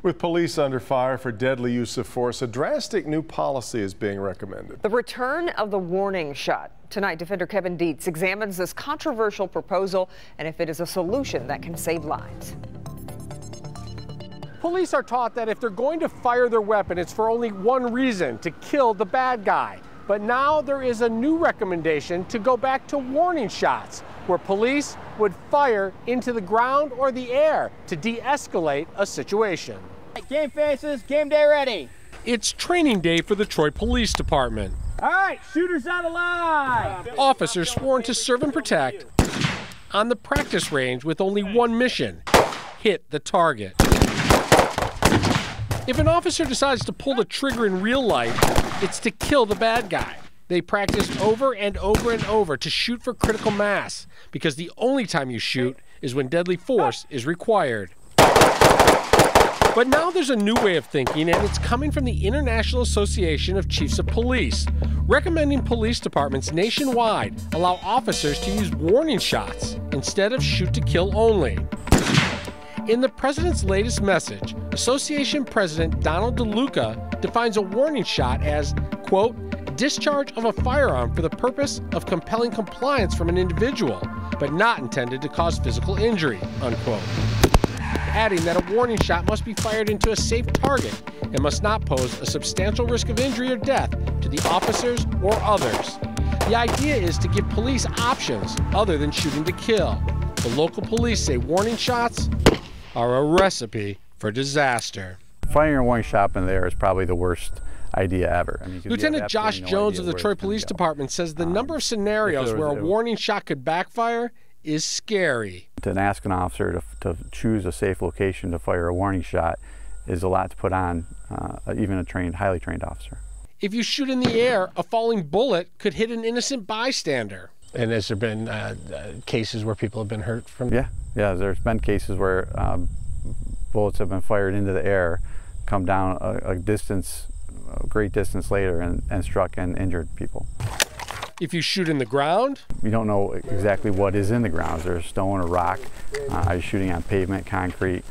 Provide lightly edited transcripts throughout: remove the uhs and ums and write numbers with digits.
With police under fire for deadly use of force, a drastic new policy is being recommended. The return of the warning shot. Tonight, Defender Kevin Dietz examines this controversial proposal and if it is a solution that can save lives. Police are taught that if they're going to fire their weapon, it's for only one reason, to kill the bad guy. But now there is a new recommendation to go back to warning shots, where police would fire into the ground or the air to de-escalate a situation. Game faces, game day ready. It's training day for the Troy Police Department. All right, shooters out alive. Officers sworn to serve and protect on the practice range with only one mission: hit the target. If an officer decides to pull the trigger in real life, it's to kill the bad guy. They practice over and over and over to shoot for critical mass, because the only time you shoot is when deadly force is required. But now there's a new way of thinking, and it's coming from the International Association of Chiefs of Police, recommending police departments nationwide allow officers to use warning shots instead of shoot to kill only. In the president's latest message, Association President Donald DeLuca defines a warning shot as, quote, discharge of a firearm for the purpose of compelling compliance from an individual, but not intended to cause physical injury, unquote. Adding that a warning shot must be fired into a safe target and must not pose a substantial risk of injury or death to the officers or others. The idea is to give police options other than shooting to kill. The local police say warning shots are a recipe for disaster. Firing a warning shot in the air is probably the worst idea ever. I mean, Lieutenant Josh Jones of the Troy Police Department says the number of scenarios where a warning shot could backfire is scary. To ask an officer to choose a safe location to fire a warning shot is a lot to put on even a highly trained officer. If you shoot in the air, a falling bullet could hit an innocent bystander. And has there been cases where people have been hurt from? Yeah, there's been cases where bullets have been fired into the air, come down a great distance later and struck and injured people. If you shoot in the ground? You don't know exactly what is in the ground. Is there a stone or rock? Are you shooting on pavement, concrete?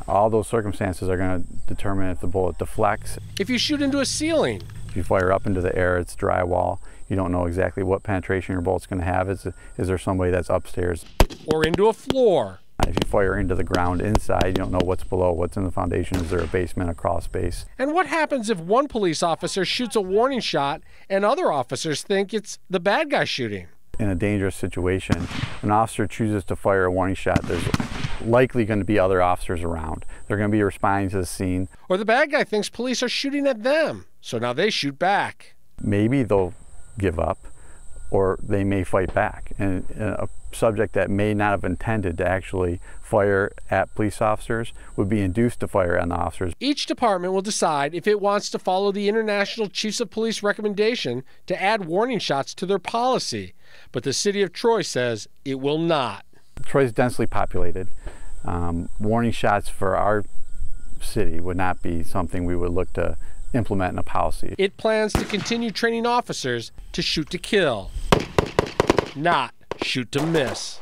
All those circumstances are going to determine if the bullet deflects. If you shoot into a ceiling? If you fire up into the air, it's drywall. You don't know exactly what penetration your bullet's going to have. Is there somebody that's upstairs? Or into a floor? If you fire into the ground inside, you don't know what's below, what's in the foundation. Is there a basement, a crawl space? And what happens if one police officer shoots a warning shot and other officers think it's the bad guy shooting? In a dangerous situation, an officer chooses to fire a warning shot, there's likely going to be other officers around. They're going to be responding to the scene. Or the bad guy thinks police are shooting at them, so now they shoot back. Maybe they'll give up, or they may fight back. And a subject that may not have intended to actually fire at police officers would be induced to fire on the officers. Each department will decide if it wants to follow the International Chiefs of Police recommendation to add warning shots to their policy. But the city of Troy says it will not. Troy is densely populated. Warning shots for our city would not be something we would look to implement in a policy. It plans to continue training officers to shoot to kill, not shoot to miss.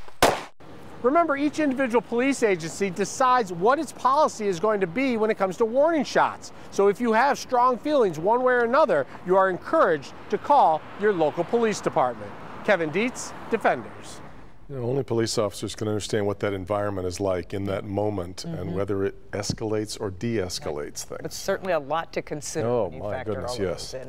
Remember, each individual police agency decides what its policy is going to be when it comes to warning shots. So if you have strong feelings one way or another, you are encouraged to call your local police department. Kevin Dietz, Defenders. Only police officers can understand what that environment is like in that moment and whether it escalates or de-escalates things. It's certainly a lot to consider when you factor all of those in.